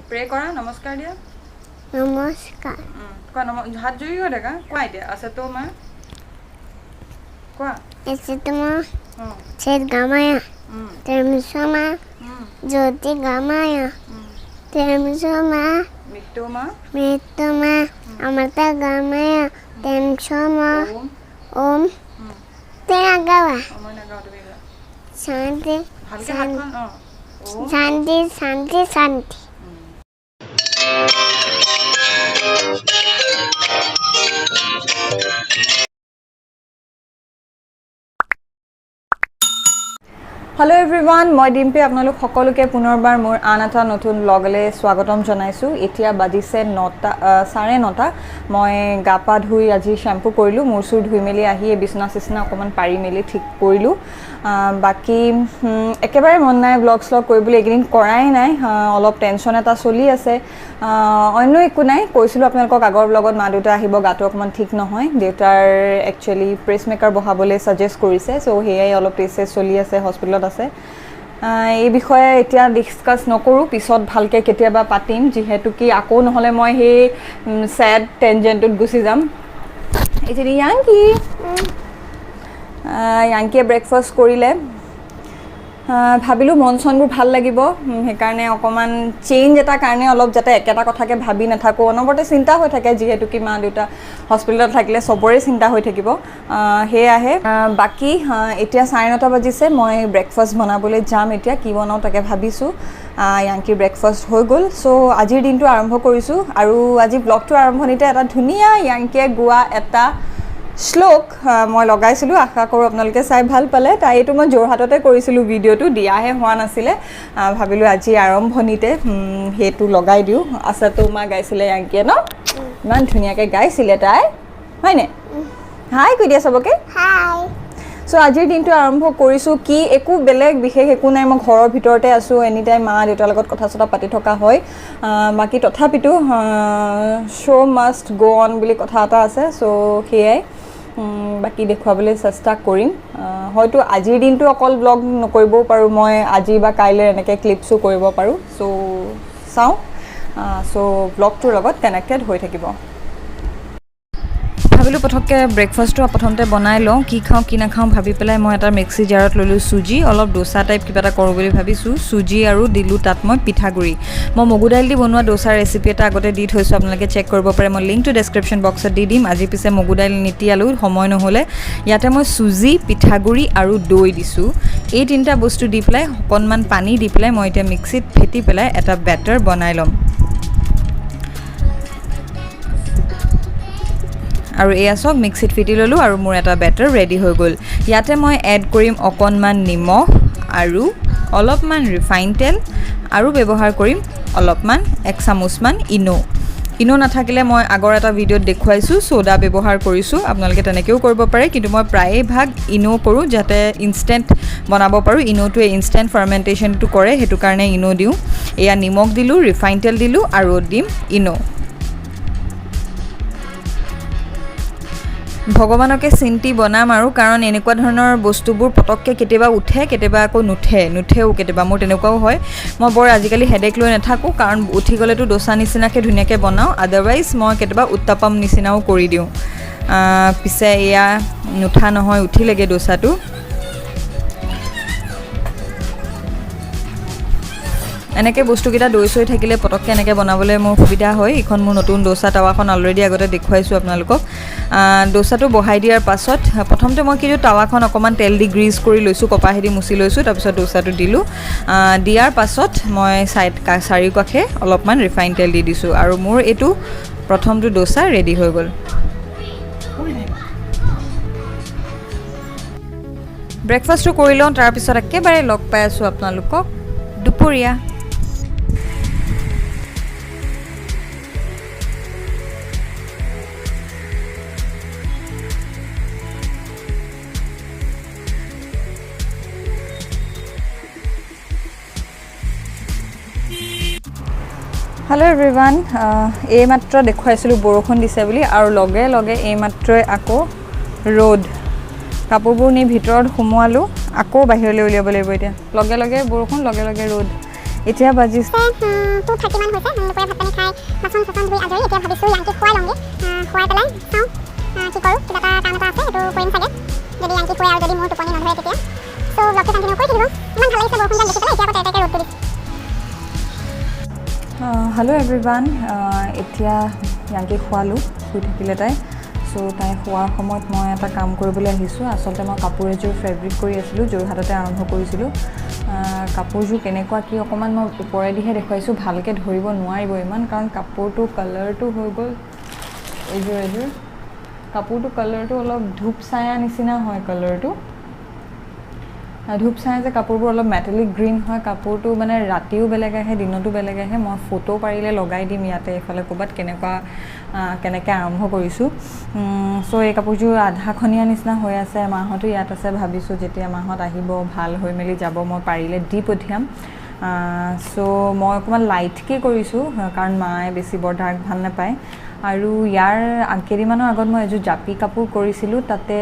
pray কৰা নমস্কাৰ দিয়া নমস্কাৰ কোৱা হাত জুৰি হৈ দেখা কোৱা এতিয়া আছে তো মা কোৱা এসে তোমা ছেদ গামায়া তেমসমা জ্যোতি গামায়া তেমসমা মৃত্যুমা আমতা গামায়া তেমসমা ওম তেনাগাৱা শান্তি ভালকে হাতখন শান্তি শান্তি শান্তি हेलो एवरीवन मैं डिम्पी आपनालोक सकलोके पुनर्बार मोर आन एटा नतुन ब्लगले स्वागतम जनाइछु एतिया बाजिसे 9:30 मैं गा पा धुई আজি शैम्पू करिलु मोर सुर धुई मेली आहि बिसना सिसना अकमान पारि मेली ठीक करिलु बाकी एकेबारे मन नाइ ब्लग स्लग करिबले एकदिन कराइ नाइ अलप टेंशन एटा चलि आछे अन्य एकु नाइ কৈছিলো আপোনালোকক আগৰ ব্লগত মা দুটা আহিব গাটো অকমান ঠিক নহয় দেউতাৰ একচুয়ালি প্ৰেছ মেকাৰ বহাবলে সাজেষ্ট কৰিছে সো হেয়াই অলপ টেস্ট চলি আছে হস্পিটেলত আছে এই বিষয়ে এতিয়া ডিসকাস নকৰো পিছত ভালকে কেতিয়াবা পাতিম যেহেতু কি আকো নহলে মই হে স্যাড টেনজেন্টত গুছি যাম এজৰি ইয়াংকি ব্ৰেকফাষ্ট কৰিলে ভাবিলো মন চনবোৰ ভাল লাগিব হেকাৰণে অকমান চেঞ্জ এটা কাৰণে অলপ যাতে একেটা কথাকে ভাবি নাথাকো অনবৰতে চিন্তা হৈ থাকে যেহেতু কি মা দুটা হস্পিটেলত থাকিলে সবৰে চিন্তা হৈ থাকিব হে আহে বাকি এতিয়া 9:30 বাজিছে মই ব্ৰেকফাষ্ট বনাবলৈ যাম এতিয়া কি বনাও তাকে ভাবিছো ইয়াংকি ব্ৰেকফাষ্ট হৈ গল সো আজিৰ দিনটো আৰম্ভ কৰিছো আৰু আজি ব্লগটো আৰম্ভণিতে এটা ধুনিয়া ইয়াংকি গোৱা এটা শ্লোক মই লগাইছিলো আশা কৰো আপোনালোকে চাই ভাল পালে তাই এটো মই জোৰহাটতে কৰিছিলো ভিডিওটো দিয়াহে হোৱা নাছিলে ভাবিলো আজি আৰম্ভণিতে হেতু লগাই দিও আছে তো মা গাইছিলে ইয়াংকি ন ইমান ধুনিয়াকে গাইছিলে তাই হয়নে হাই কৈ দিয়া সবকে হাই সো আজিৰ দিনটো আৰম্ভ কৰিছো কি একো বেলেগ বিশেষ একো নাই মই ঘৰৰ ভিতৰতে আছো এনি টাইম মা দেউতাৰ লগত কথা চটা পাতি থকা হয় বাকি তথাপিতো শো মাস্ট গো অন বুলি কথা এটা আছে সো হেয়াই বাকি দেখুৱাবলৈ চেষ্টা কৰিম হয়তো আজিৰ দিনটো অকল ব্লগ নকৰিবও পাৰো মই আজি বা কাইলে এনেকে ক্লিপসও কৰিব পাৰো সো চাও সো ব্লগটোৰ লগত কানেক্টেড হৈ থাকিব ভাবিলো পঠককে ব্ৰেকফাষ্টটো প্ৰথমতে বনাই লওঁ কি খাওঁ কি না খাওঁ ভাবি পেলাই মই এটা মিক্সি জাৰত ললো সুজি অলপ ডোসা টাইপ কিবা এটা কৰো বুলি ভাবিছো সুজি আৰু দিলু তাত মই পিঠাগুৰি মই মগু দাইল দি বনোৱা ডোসাৰ ৰেচিপি এটা আগতে দি থৈছো আপোনালোকে চেক কৰিব পাৰে মই লিংকটো ডেসক্ৰিপচন বক্সত দি দিম আজি পিছে মগু দাইল নিতিয়ালো সময় নহলে ইয়াতে মই সুজি পিঠাগুৰি আৰু দৈ দিছো এই তিনটা বস্তু দি পেলাই অকনমান পানী দি পেলাই মই এতিয়া মিক্সিত ফেটি পেলাই এটা বেটাৰ বনাই লম আৰু এয়া সব মিক্সিত ফিটি ললো আৰু মোৰ এটা বেটাৰ ৰেডি হৈ গল ইয়াতে মই এড কৰিম অকনমান নিমখ আৰু অলপমান ৰিফাইন তেল আৰু ব্যৱহাৰ কৰিম অলপমান 1 চামুচমান ইনো নাথাকিলে মই আগৰ এটা ভিডিওত দেখুৱাইছো সোডা ব্যৱহাৰ কৰিছো আপোনালোকে তেনেকেও কৰিব পাৰে কিন্তু মই প্ৰায়ে ভাগ ইনো কৰো যাতে ইনস্ট্যান্ট বনাব পাৰো ইনোটোৱে ইনস্ট্যান্ট ফাৰ্মেন্টেশনটো কৰে হেতু কাৰণে ইনো দিও এয়া নিমখ দিলো ৰিফাইন তেল দিলো আৰু দিম ইনো ভগৱানকে চিন্তি বনাম আৰু কাৰণ এনেকুৱা ধৰণৰ বস্তুবোৰ পটককে কেতিয়াবা উঠে কেতিয়াবা আকৌ নুঠেও কেতিয়াবা মোৰ তেনেকুৱাও হয় মই বৰ আজিকালি হেডেক লৈ নাথাকো কাৰণ উঠি গলেতো ডোসা নিচিনাকে ধুনিয়াকে বনাও আদাৰৱাইজ মই কেতিয়াবা উত্তাপম নিচিনাও কৰি দিও পিছে এয়া নুঠা নহয় উঠি লাগে ডোসাটো এনেকে বস্তু কিটা দৈ সৈ থাকিলে পটককে এনেকে বনাবলে মোৰ সুবিধা হয় ইখন মোৰ নতুন ডোসা তাৱাখন অলৰেডি আগতে দেখুৱাইছো আপোনালোকক ডোসাটো বহাই দিয়াৰ পাছত প্ৰথমতে মই কিটো তাৱাখন অকমান তেল দি গ্ৰীজ কৰি লৈছো কপাহেদি মুছি লৈছো তাৰ পিছত ডোসাটো দিলো দিয়াৰ পাছত মই সাইড চাৰি কাখে অলপমান ৰিফাইন তেল দি দিছো আৰু মোৰ এটো প্ৰথমটো ডোসা ৰেডি হৈ গল ব্ৰেকফাষ্টটো কৰি লওঁ তাৰ পিছত একেবাৰে লগ পাই আছো আপোনালোকক দুপৰীয়া हेलो एवरीवन এই মাত্ৰ দেখুৱাইছিলো বৰষুণ দিছে বুলি আৰু লগে লগে এই মাত্ৰই আকৌ ৰ'দ কাপোৰবোৰ নি ভিতৰত সোমোৱালো আকৌ বাহিৰলৈ উলিয়াব লাগিব এতিয়া লগে লগে বৰষুণ লগে লগে ৰ'দ এতিয়া বাজিছে 2:30 মান হৈছে দুপৰীয়া ভাত পানী খাই বাচন চাচন ধুই আজৰি এতিয়া ভাবিছোঁ ইয়াংকি খুৱাই লওঁগে খুৱাই পেলাই চাওঁ কি কৰোঁ কিবা এটা কাম এটা আছে সেইটো কৰিম চাগে যদি ইয়াংকি খুৱাই আৰু যদি মোৰ টোপনি নধৰে তেতিয়া চ' ব্লগটো কণ্টিনিউ কৰি থাকিব ইমান ভাল লাগিছে বৰষুণজাক দেখি পেলাই এতিয়া আকৌ তেৰতেৰকৈ ৰ'দটো দিছে হেল্ল' এভৰিৱান এতিয়া ইয়াংকি খোৱালোঁ শুই থাকিলে তাই চ' তাই শোৱাৰ সময়ত মই এটা কাম কৰিবলৈ আহিছোঁ আচলতে মই কাপোৰ এযোৰ ফেব্ৰিক কৰি আছিলোঁ যোৰহাটতে আৰম্ভ কৰিছিলোঁ কাপোৰযোৰ কেনেকুৱা কি অকণমান মই ওপৰেদিহে দেখুৱাইছোঁ ভালকৈ ধৰিব নোৱাৰিব ইমান কাৰণ কাপোৰটো কালাৰটো হৈ গ'ল এইযোৰ কাপোৰটো কালাৰটো অলপ ধূপ ছায়া নিচিনা হয় কালাৰটো ধূপ ছায়া যে কাপোৰবোৰ অলপ মেটেলিক গ্ৰীণ হয় কাপোৰটো মানে ৰাতিও বেলেগ আহে দিনতো বেলেগ আহে মই ফটো পাৰিলে লগাই দিম ইয়াতে এইফালে ক'ৰবাত কেনেকৈ আৰম্ভ কৰিছোঁ চ' এই কাপোৰযোৰ আধাখনীয়া নিচিনা হৈ আছে মাহঁতো ইয়াত আছে ভাবিছোঁ যেতিয়া মাহঁত আহিব ভাল হৈ মেলি যাব মই পাৰিলে দি পঠিয়াম চ' মই অকণমান লাইটকৈ কৰিছোঁ কাৰণ মায়ে বেছি বৰ ডাৰ্ক ভাল নাপায় আৰু ইয়াৰ কেইদিনমানৰ আগত মই এযোৰ জাপি কাপোৰ কৰিছিলোঁ তাতে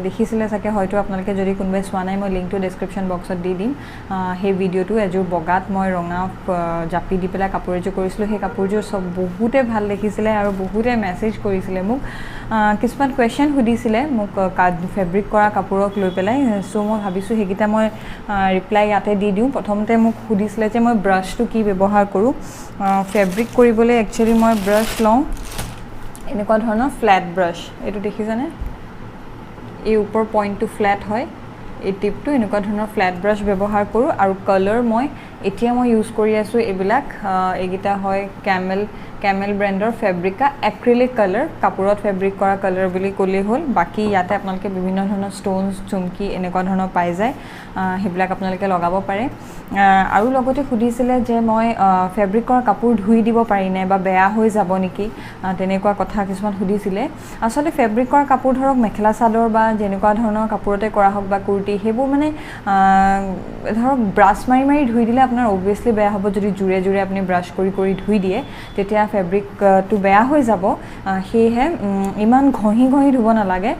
দেখিছিলে চাগে হয়তো আপোনালোকে যদি কোনোবাই চোৱা নাই মই লিংকটো ডেছক্ৰিপশ্যন বক্সত দি দিম সেই ভিডিঅ'টো এযোৰ বগাত মই ৰঙা জাপি দি পেলাই কাপোৰ এযোৰ কৰিছিলোঁ সেই কাপোৰযোৰ বহুতে ভাল দেখিছিলে আৰু বহুতে মেছেজ কৰিছিলে মোক কিছুমান কুৱেশ্যন সুধিছিলে মোক ফেব্ৰিক কৰা কাপোৰক লৈ পেলাই চ' মই ভাবিছোঁ সেইকেইটা মই ৰিপ্লাই ইয়াতে দি দিওঁ প্ৰথমতে মোক সুধিছিলে যে মই ব্ৰাছটো কি ব্যৱহাৰ কৰোঁ ফেব্ৰিক কৰিবলৈ একচুৱেলি মই ব্ৰাছ লওঁ এনেকুৱা ধৰণৰ ফ্লেট ব্ৰাছ এইটো দেখিছেনে এই ওপৰ পইণ্টটো ফ্লেট হয় এই টিপটো এনেকুৱা ধৰণৰ ফ্লেট ব্ৰাছ ব্যৱহাৰ কৰোঁ আৰু কালাৰ এতিয়া মই ইউজ কৰি আছোঁ এইকেইটা হয় কেমেল ব্ৰেণ্ডৰ ফেব্ৰিকা এক্ৰিলিক কালাৰ কাপোৰত ফেব্ৰিক কৰা কালাৰ বুলি ক'লেই হ'ল বাকী ইয়াতে আপোনালোকে বিভিন্ন ধৰণৰ ষ্ট'নছ চুমকি এনেকুৱা ধৰণৰ পাই যায় সেইবিলাক আপোনালোকে লগাব পাৰে আৰু লগতে সুধিছিলে যে মই ফেব্ৰিক কৰা কাপোৰ ধুই দিব পাৰিনে বা বেয়া হৈ যাব নেকি তেনেকুৱা কথা কিছুমান সুধিছিলে আচলতে ফেব্ৰিক কৰা কাপোৰ ধৰক মেখেলা চাদৰ বা যেনেকুৱা ধৰণৰ কাপোৰতে কৰা হওক বা কুৰ্তি সেইবোৰ মানে ধৰক ব্ৰাছ মাৰি ধুই দিলে আপোনাৰ অবভিয়াছলি বেয়া হ'ব যদি জোৰে আপুনি ব্ৰাছ কৰি ধুই দিয়ে তেতিয়া ফেব্ৰিকটো বেয়া হৈ যাব সেয়েহে ইমান ঘঁহি ধুব নালাগে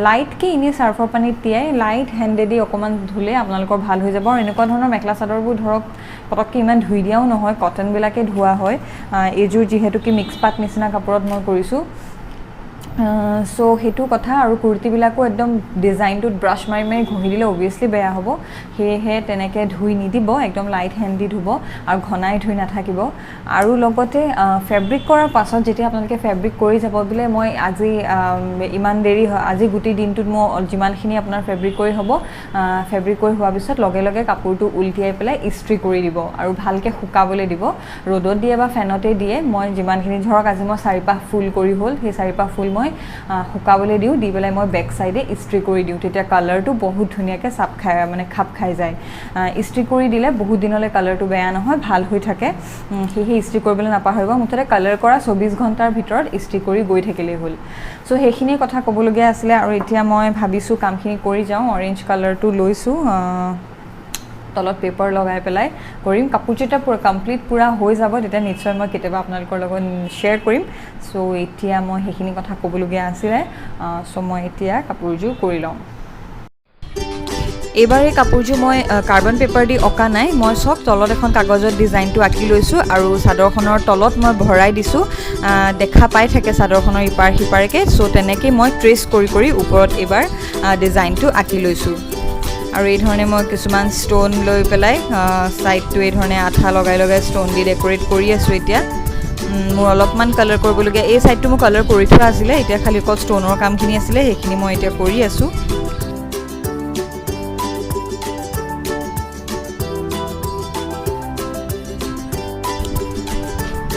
লাইটকৈ এনেই চাৰ্ফৰ পানীত তিয়াই লাইট হেণ্ডেদি অকণমান ধুলে আপোনালোকৰ ভাল হৈ যাব আৰু এনেকুৱা ধৰণৰ মেখেলা চাদৰবোৰ ধৰক পটককৈ ইমান ধুই দিয়াও নহয় কটনবিলাকে ধোৱা হয় এইযোৰ যিহেতুকে মিক্স পাট নিচিনা কাপোৰত মই কৰিছোঁ চ' সেইটো কথা আৰু কুৰ্তিবিলাকো একদম ডিজাইনটোত ব্ৰাছ মাৰি ঘঁহি দিলে অবভিয়াছলি বেয়া হ'ব সেয়েহে তেনেকৈ ধুই নিদিব একদম লাইট হেণ্ড দি ধুব আৰু ঘনাই ধুই নাথাকিব আৰু লগতে ফেব্ৰিক কৰাৰ পাছত যেতিয়া আপোনালোকে ফেব্ৰিক কৰি যাব বোলে মই আজি ইমান দেৰি হয় আজি গোটেই দিনটোত মই যিমানখিনি আপোনাৰ ফেব্ৰিক কৰি হ'ব ফেব্ৰিক কৰি হোৱাৰ পিছত লগে কাপোৰটো উলটিয়াই পেলাই ইস্ত্ৰি কৰি দিব আৰু ভালকৈ শুকাবলৈ দিব ৰ'দত দিয়ে বা ফেনতে দিয়ে মই যিমানখিনি ধৰক আজি মই 4-5 ফুল কৰি হ'ল সেই 4-5 ফুল মই শুকাবলৈ দিওঁ দি পেলাই মই বেক চাইডে ইস্ত্ৰি কৰি দিওঁ তেতিয়া কালাৰটো বহুত ধুনীয়াকৈ খাপ খাই যায় ইস্ত্ৰি কৰি দিলে বহুত দিনলৈ কালাৰটো বেয়া নহয় ভাল হৈ থাকে সেয়েহে ইস্ত্ৰি কৰিবলৈ নাপাহৰিব মুঠতে কালাৰ কৰা 24 ঘণ্টাৰ ভিতৰত ইস্ত্ৰি কৰি গৈ থাকিলেই হ'ল চ' সেইখিনি কথা ক'বলগীয়া আছিলে আৰু এতিয়া মই ভাবিছোঁ কামখিনি কৰি যাওঁ অৰেঞ্জ কালাৰটো লৈছোঁ তলত পেপাৰ লগাই পেলাই কৰিম কাপোৰ যেতিয়া কমপ্লিট পূৰা হৈ যাব তেতিয়া নিশ্চয় মই কেতিয়াবা আপোনালোকৰ লগত শ্বেয়াৰ কৰিম চ' এতিয়া মই সেইখিনি কথা ক'বলগীয়া আছিলে চ' মই এতিয়া কাপোৰযোৰ কৰি লওঁ এইবাৰ এই কাপোৰযোৰ মই কাৰ্বন পেপাৰ দি অঁকা নাই মই চব তলত এখন কাগজত ডিজাইনটো আঁকি লৈছোঁ আৰু চাদৰখনৰ তলত মই ভৰাই দিছোঁ দেখা পাই থাকে চাদৰখনৰ ইপাৰ সিপাৰকৈ চ' তেনেকৈ মই ট্ৰেচ কৰি ওপৰত এইবাৰ ডিজাইনটো আঁকি লৈছোঁ আৰু এই ধৰণে মই কিছুমান ষ্ট'ন লৈ পেলাই ছাইডটো এই ধৰণে আঠা লগাই ষ্ট'ন দি ডেক'ৰেট কৰি আছোঁ এতিয়া মোৰ অলপমান কালাৰ কৰিবলগীয়া এই ছাইডটো মোৰ কালাৰ কৰি থোৱা আছিলে এতিয়া খালি অকল ষ্ট'নৰ কামখিনি আছিলে সেইখিনি মই এতিয়া কৰি আছোঁ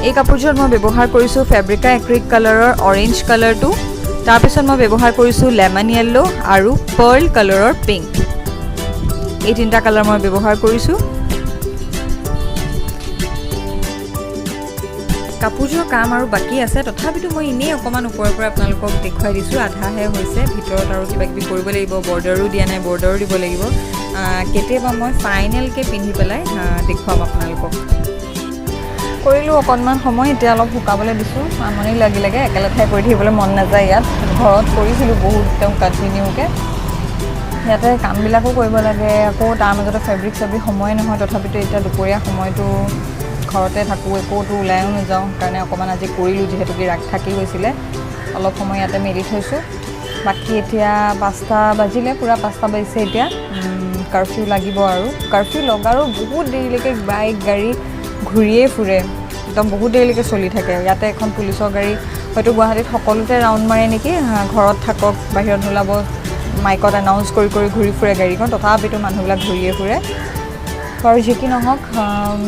এই কাপোৰযোৰত মই ব্যৱহাৰ কৰিছোঁ ফেব্ৰিকা এক্ৰিলিক কালাৰৰ অৰেঞ্জ কালাৰটো তাৰপিছত মই ব্যৱহাৰ কৰিছোঁ লেমন য়েল্লো আৰু পাৰ্ল কালাৰৰ পিংক এই তিনিটা কালাৰ মই ব্যৱহাৰ কৰিছোঁ কাপোৰযোৰৰ কাম আৰু বাকী আছে তথাপিতো মই এনেই অকণমান ওপৰৰ পৰা আপোনালোকক দেখুৱাই দিছোঁ আধাহে হৈছে ভিতৰত আৰু কিবাকিবি কৰিব লাগিব বৰ্ডাৰো দিয়া নাই বৰ্ডাৰো দিব লাগিব কেতিয়াবা মই ফাইনেলকৈ পিন্ধি পেলাই দেখুৱাম আপোনালোকক কৰিলোঁ অকণমান সময় এতিয়া অলপ শুকাবলৈ দিছোঁ আমনি লাগিলেগৈ একেলেঠাই কৰি থাকিবলৈ মন নাযায় ইয়াত ঘৰত কৰিছিলোঁ বহুত একদম কণ্টিনিউকৈ ইয়াতে কামবিলাকো কৰিব লাগে আকৌ তাৰ মাজতে ফেব্ৰিক সময় নহয় তথাপিতো এতিয়া দুপৰীয়া সময়টো ঘৰতে থাকোঁ একোতো ওলাইও নাযাওঁ কাৰণে অকণমান আজি কৰিলোঁ যিহেতু কি ৰাগ থাকি গৈছিলে অলপ সময় ইয়াতে মেলি থৈছোঁ বাকী এতিয়া 5টা বাজিলে পূৰা 5টা বাজিছে এতিয়া কাৰ্ফিউ লাগিব আৰু কাৰ্ফিউ লগাৰো বহুত দেৰিলৈকে বাইক গাড়ী ঘূৰিয়ে ফুৰে একদম বহুত দেৰিলৈকে চলি থাকে ইয়াতে এখন পুলিচৰ গাড়ী হয়তো গুৱাহাটীত সকলোতে ৰাউণ্ড মাৰে নেকি ঘৰত থাকক বাহিৰত নোলাব মাইকত এনাউন্স কৰি ঘূৰি ফুৰে গাড়ীখন তথাপিতো মানুহবিলাক ঘূৰিয়ে ফুৰে বাৰু যি কি নহওক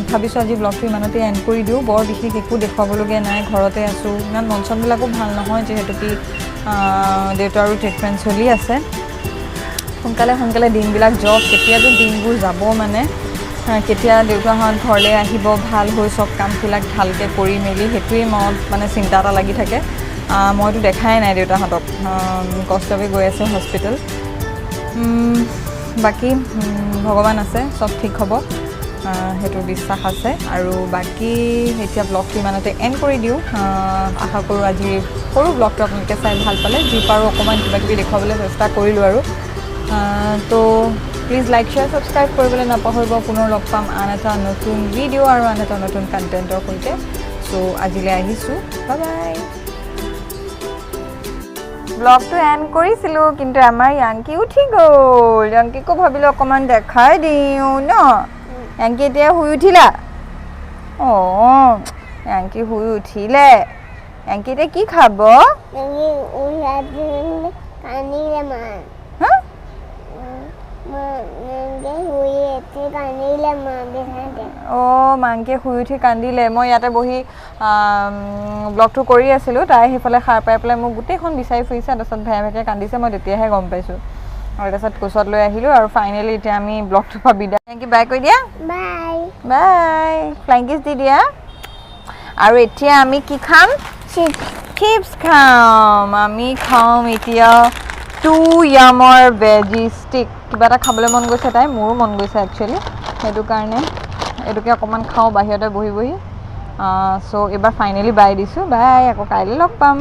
ভাবিছোঁ আজি ব্লগটো ইমানতে এণ্ড কৰি দিওঁ বৰ বিশেষ একো দেখুৱাবলগীয়া নাই ঘৰতে আছোঁ ইমান মন চনবিলাকো ভাল নহয় যিহেতু কি দেউতাৰো ট্ৰিটমেণ্ট চলি আছে সোনকালে দিনবিলাক যাওক কেতিয়াতো দিনবোৰ যাব মানে কেতিয়া দেউতাহঁত ঘৰলৈ আহিব ভাল হৈ চব কামবিলাক ভালকৈ কৰি মেলি সেইটোৱেই মনত মানে চিন্তা এটা লাগি থাকে মইতো দেখাই নাই দেউতাহঁতক কষ্টকে গৈ আছে হস্পিটেল বাকী ভগৱান আছে চব ঠিক হ'ব সেইটো বিশ্বাস আছে আৰু বাকী এতিয়া ব্লগটো ইমানতে এণ্ড কৰি দিওঁ আশা কৰোঁ আজি সৰু ব্লগটো আপোনালোকে চাই ভাল পালে যি পাৰোঁ অকণমান কিবাকিবি দেখুৱাবলৈ চেষ্টা কৰিলোঁ আৰু তো প্লিজ লাইক শ্বেয়াৰ ছাবস্ক্ৰাইব কৰিবলৈ নাপাহৰিব পুনৰ লগ পাম আন এটা নতুন ভিডিঅ' আৰু আন এটা নতুন কণ্টেণ্টৰ সৈতে চ' আজিলৈ আহিছোঁ বাই বাই ব্লগটো এণ্ড কৰিছিলোঁ কিন্তু আমাৰ য়াংকি উঠি গ'ল য়াংকিকো ভাবিলোঁ অকণমান দেখাই দিওঁ ন য়াংকি এতিয়া শুই উঠিলা অঁ য়াংকি শুই উঠিলে য়াংকি এতিয়া কি খাব অঁ মাংকে শুই উঠি কান্দিলে মই ইয়াতে বহি ব্লগটো কৰি আছিলোঁ তাই সেইফালে সাৰ পাই পেলাই মোক গোটেইখন বিচাৰি ফুৰিছে তাৰপিছত ভেকে কান্দিছে মই তেতিয়াহে গম পাইছোঁ আৰু তাৰপিছত কোচত লৈ আহিলোঁ আৰু ফাইনেলি এতিয়া আমি ব্লগটোৰ পৰা বিদায় য়াংকি বাই কৈ দিয়া বাই ফ্লাইং কিছ দি দিয়া আৰু এতিয়া আমি কি খাম চিপছ খাম আমি খাম এতিয়া 2 য়ামৰ ভেজি ষ্টিক কিবা এটা খাবলৈ মন গৈছে তাই মোৰো মন গৈছে একচুৱেলি সেইটো কাৰণে এইটোকে অকণমান খাওঁ বাহিৰতে বহি চ' এইবাৰ ফাইনেলি বাই দিছোঁ বাই আকৌ কাইলৈ লগ পাম